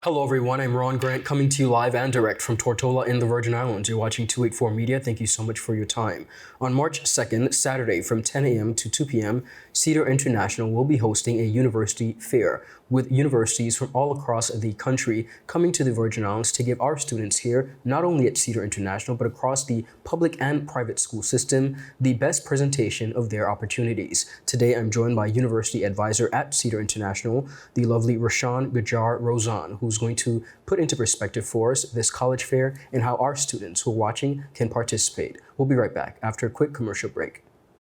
Hello everyone, I'm Ron Grant coming to you live and direct from Tortola in the Virgin Islands. You're watching 284 Media. Thank you so much for your time. On March 2nd, Saturday from 10 a.m. to 2 p.m., Cedar International will be hosting a university fair with universities from all across the country coming to the Virgin Islands to give our students here, not only at Cedar International, but across the public and private school system, the best presentation of their opportunities. Today, I'm joined by University Advisor at Cedar International, the lovely Roshan Gujar Rosan, who's going to put into perspective for us this college fair and how our students who are watching can participate. We'll be right back after a quick commercial break.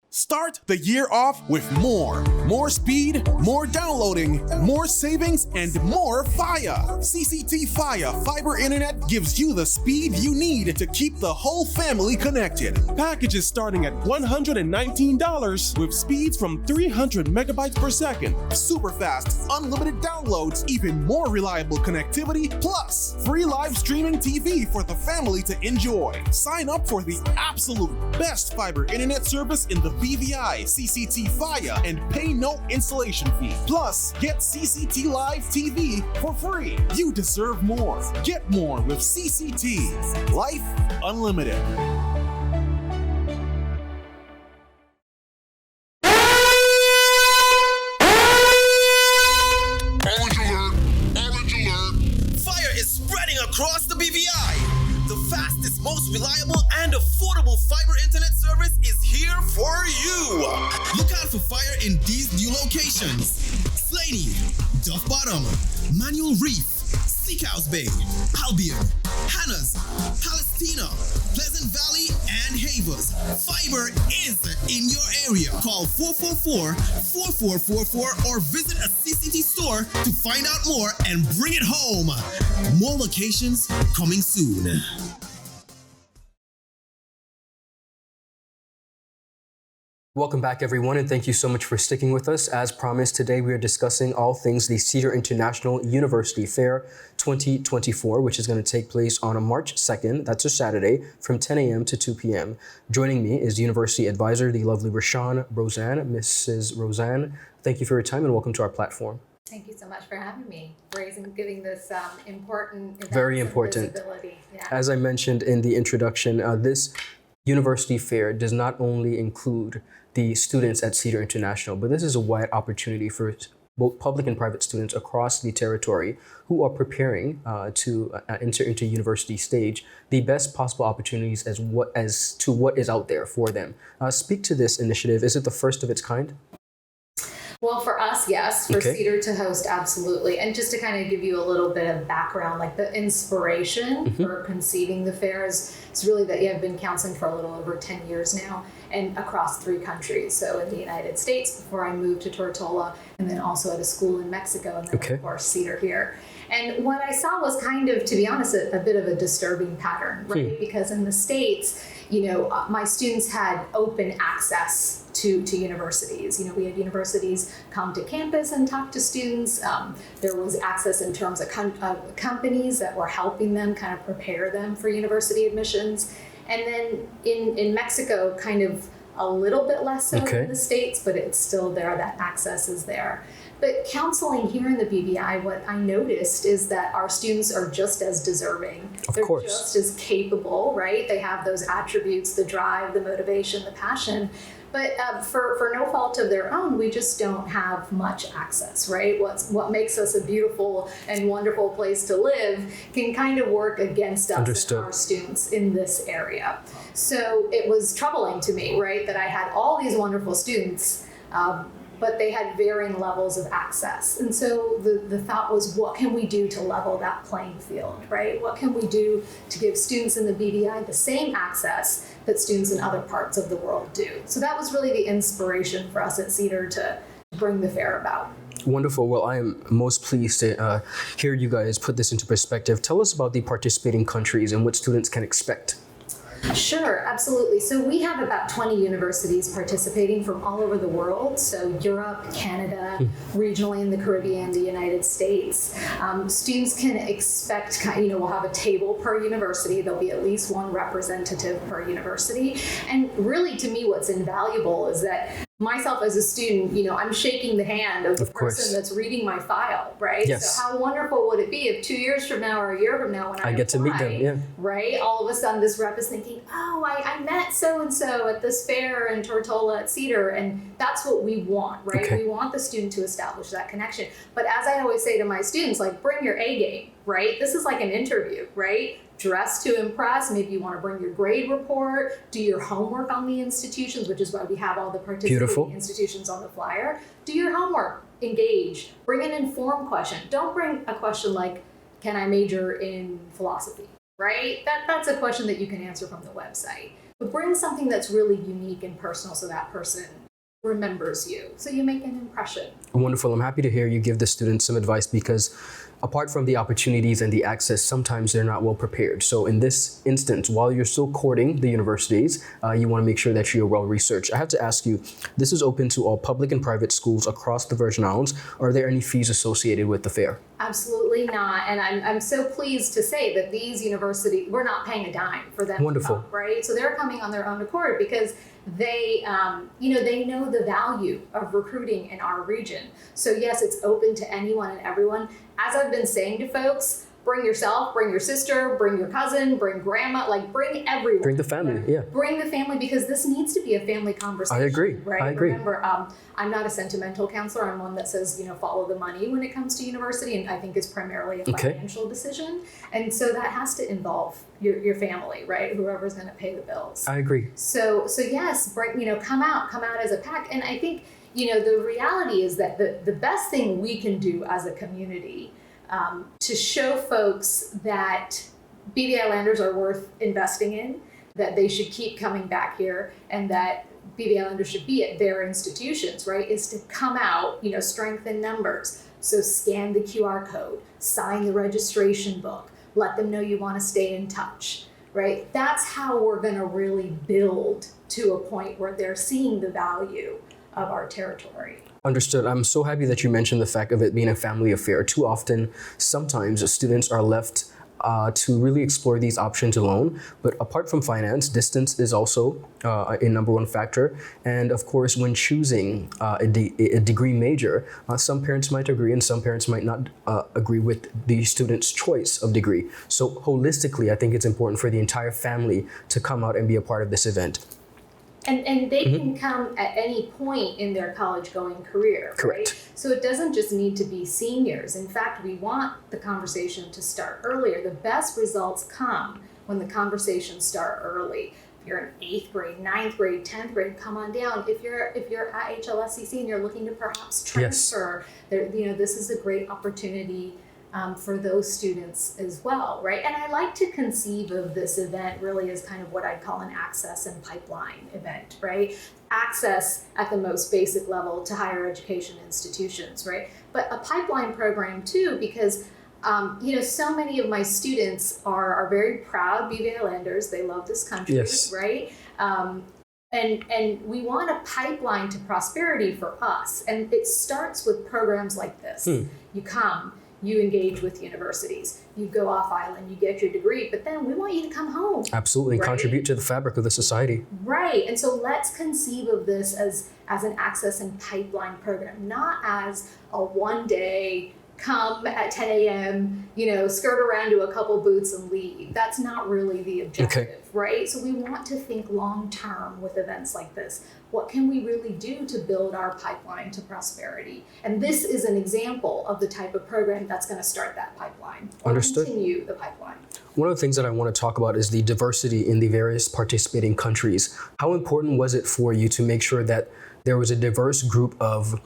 Start the year off with more. More speed, more downloading, more savings, and more Fire. CCT Fire Fiber Internet gives you the speed you need to keep the whole family connected. Packages starting at $119 with speeds from 300 megabytes per second. Super fast, unlimited downloads, even more reliable connectivity, plus free live streaming TV for the family to enjoy. Sign up for the absolute best fiber internet service in the BVI CCT Fire and pay no installation fee. Plus, get CCT Live TV for free. You deserve more. Get more with CCT. Life Unlimited. Orange alert! Fire is spreading across the BVI. The fastest, most reliable, and affordable fiber internet service is here for you. Look out for fire in these new locations: Slaney, Duff Bottom, Manual Reef, Seacows Bay, Albion, Hannah's, Palestina, Pleasant Valley, and Havers. Fiber is in your area. Call 444-4444 or visit a CCT store to find out more and bring it home. More locations coming soon. Welcome back, everyone, and thank you so much for sticking with us. As promised, today we are discussing all things the Cedar International University Fair 2024, which is going to take place on March 2nd, that's a Saturday, from 10 a.m. to 2 p.m. Joining me is University Advisor, the lovely Roshan Rosan. Mrs. Rosan, thank you for your time and welcome to our platform. Thank you so much for having me, giving this important event. Very important. Visibility. Yeah. As I mentioned in the introduction, this University Fair does not only include the students at Cedar International, but this is a wide opportunity for both public and private students across the territory who are preparing to enter into university stage, the best possible opportunities as to what is out there for them. Speak to this initiative. Is it the first of its kind? Well, for us, yes. For Okay. Cedar to host, absolutely. And just to kind of give you a little bit of background, like the inspiration for conceiving the fair is really that I've been counseling for a little over 10 years now and across 3 countries. So in the United States before I moved to Tortola, and then also at a school in Mexico, and then of course Cedar here. And what I saw was kind of, to be honest, a bit of a disturbing pattern, right? Because in the States, my students had open access to universities. We had universities come to campus and talk to students. There was access in terms of companies that were helping them kind of prepare them for university admissions. And then in Mexico, kind of a little bit less so in the States, but it's still there, that access is there. But counseling here in the BVI, what I noticed is that our students are just as deserving. They're just as capable, right? They have those attributes, the drive, the motivation, the passion. But for no fault of their own, we just don't have much access, right? What makes us a beautiful and wonderful place to live can kind of work against us and our students in this area. So it was troubling to me, right, that I had all these wonderful students, but they had varying levels of access. And so the thought was, what can we do to level that playing field, right? What can we do to give students in the BVI the same access that students in other parts of the world do? So that was really the inspiration for us at Cedar to bring the fair about. Wonderful. Well, I am most pleased to hear you guys put this into perspective. Tell us about the participating countries and what students can expect. Sure, absolutely. So we have about 20 universities participating from all over the world. So Europe, Canada, regionally in the Caribbean, the United States. Students can expect, we'll have a table per university. There'll be at least one representative per university. And really, to me, what's invaluable is that myself as a student, I'm shaking the hand of the Of course. person that's reading my file, right? Yes. So how wonderful would it be if 2 years from now or a year from now when I get to meet them, apply, yeah. right? All of a sudden this rep is thinking, oh, I met so-and-so at this fair in Tortola at Cedar, and that's what we want, right? Okay. We want the student to establish that connection. But as I always say to my students, like, bring your A game, right? This is like an interview, right? Dress to impress. Maybe you want to bring your grade report, do your homework on the institutions, which is why we have all the participating Beautiful. institutions on the flyer. Do your homework, engage, bring an informed question. Don't bring a question like, can I major in philosophy, right? That's a question that you can answer from the website. But bring something that's really unique and personal so that person remembers you, so you make an impression. Wonderful. I'm happy to hear you give the students some advice, because apart from the opportunities and the access, sometimes they're not well prepared. So in this instance, while you're still courting the universities, you want to make sure that you're well researched. I have to ask you, this is open to all public and private schools across the Virgin Islands. Are there any fees associated with the fair? Absolutely not. And I'm so pleased to say that these universities, we're not paying a dime for them. Wonderful. To come, right? So they're coming on their own accord because they know the value of recruiting in our region. So yes, it's open to anyone and everyone. As I've been saying to folks, bring yourself, bring your sister, bring your cousin, bring grandma, like bring everyone. Bring the family, yeah. Bring the family, because this needs to be a family conversation. I agree. Right? I agree. Remember, I'm not a sentimental counselor. I'm one that says, follow the money when it comes to university, and I think it's primarily a financial decision. And so that has to involve your family, right? Whoever's going to pay the bills. I agree. So yes, come out as a pack. And I think, the reality is that the best thing we can do as a community to show folks that BVI Islanders are worth investing in, that they should keep coming back here, and that BVI Islanders should be at their institutions, right, is to come out, strengthen numbers. So scan the QR code, sign the registration book, let them know you want to stay in touch, right? That's how we're going to really build to a point where they're seeing the value of our territory. Understood. I'm so happy that you mentioned the fact of it being a family affair. Too often, sometimes students are left to really explore these options alone. But apart from finance, distance is also a number one factor. And of course, when choosing a degree major, some parents might agree and some parents might not agree with the student's choice of degree. So holistically, I think it's important for the entire family to come out and be a part of this event. And they can come at any point in their college-going career, Correct. right? So it doesn't just need to be seniors. In fact, we want the conversation to start earlier. The best results come when the conversations start early. If you're in 8th grade, 9th grade, 10th grade, come on down. If you're at HLSCC and you're looking to perhaps transfer, this is a great opportunity for those students as well, right? And I like to conceive of this event really as kind of what I'd call an access and pipeline event, right? Access at the most basic level to higher education institutions, right? But a pipeline program too, because so many of my students are very proud BVI Islanders. They love this country, yes. Right? And we want a pipeline to prosperity for us. And it starts with programs like this. You come, you engage with universities, you go off island, you get your degree, but then we want you to come home. Absolutely, right? Contribute to the fabric of the society. Right, and so let's conceive of this as an access and pipeline program, not as a one-day, come at 10 a.m., skirt around to a couple booths and leave. That's not really the objective, right? So we want to think long-term with events like this. What can we really do to build our pipeline to prosperity? And this is an example of the type of program that's going to start that pipeline. Or Understood. Continue the pipeline. One of the things that I want to talk about is the diversity in the various participating countries. How important was it for you to make sure that there was a diverse group of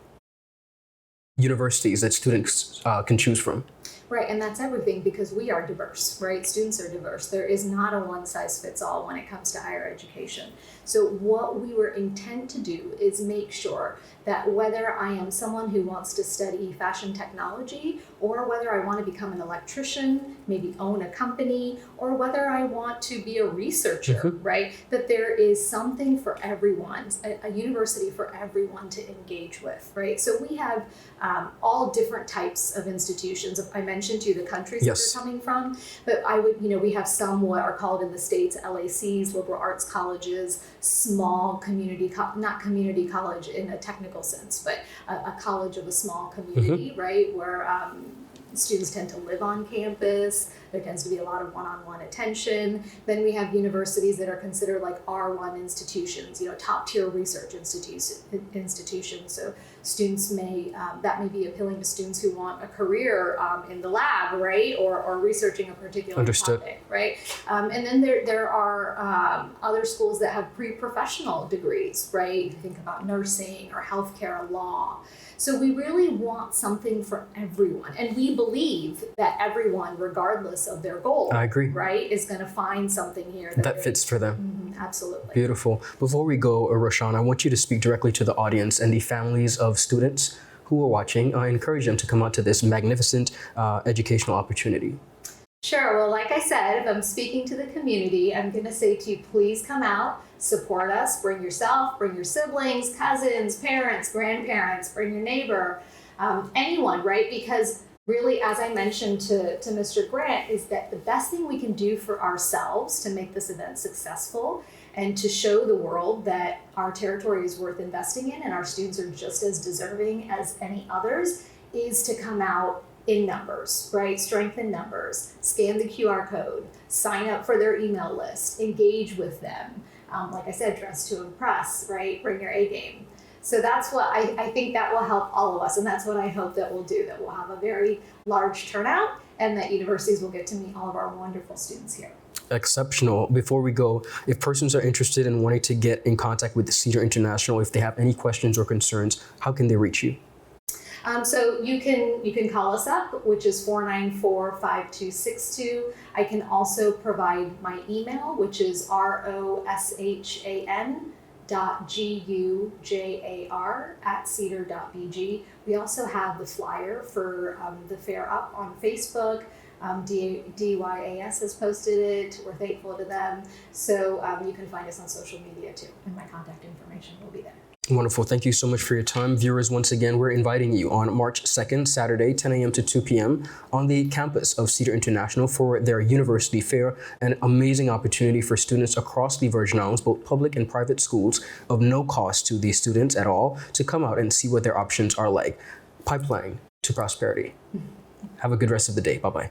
universities that students can choose from? Right, and that's everything, because we are diverse, right? Students are diverse. There is not a one-size-fits-all when it comes to higher education. So what we were intent to do is make sure that whether I am someone who wants to study fashion technology or whether I want to become an electrician, maybe own a company, or whether I want to be a researcher, right? That there is something for everyone, a university for everyone to engage with, right? So we have all different types of institutions. I mentioned to you the countries that they're coming from, but we have some what are called in the States LACs, liberal arts colleges, small community, not community college in a technical sense, but a college of a small community, right? Where students tend to live on campus. There tends to be a lot of one-on-one attention. Then we have universities that are considered like R1 institutions, top tier research institutions. So students that may be appealing to students who want a career in the lab, right? Or researching a particular topic, right? And then there are other schools that have pre-professional degrees, right? You think about nursing or healthcare, law. So we really want something for everyone. And we believe that everyone, regardless of their goal, I agree, right, is going to find something here that fits for them. Absolutely. Beautiful. Before we go, Roshan, I want you to speak directly to the audience and the families of students who are watching. I encourage them to come out to this magnificent educational opportunity. Sure. Well, like I said, if I'm speaking to the community, I'm going to say to you, please come out, support us, bring yourself, bring your siblings, cousins, parents, grandparents, bring your neighbor, anyone, right? Because really, as I mentioned to Mr. Grant, is that the best thing we can do for ourselves to make this event successful and to show the world that our territory is worth investing in and our students are just as deserving as any others is to come out in numbers, right? Strength in numbers, scan the QR code, sign up for their email list, engage with them. Like I said, dress to impress, right? Bring your A game. So that's what I think that will help all of us. And that's what I hope that we'll do, that we'll have a very large turnout and that universities will get to meet all of our wonderful students here. Exceptional. Before we go, if persons are interested in wanting to get in contact with the Cedar International, if they have any questions or concerns, how can they reach you? So you can call us up, which is 494-5262. I can also provide my email, which is roshan.gujar@cedar.bg. We also have the flyer for the fair up on Facebook. DYAS has posted it. We're thankful to them. So you can find us on social media too, and my contact information will be there. Wonderful. Thank you so much for your time. Viewers, once again, we're inviting you on March 2nd, Saturday, 10 a.m. to 2 p.m. on the campus of Cedar International for their university fair, an amazing opportunity for students across the Virgin Islands, both public and private schools, of no cost to the students at all, to come out and see what their options are like. Pipeline to prosperity. Have a good rest of the day. Bye-bye.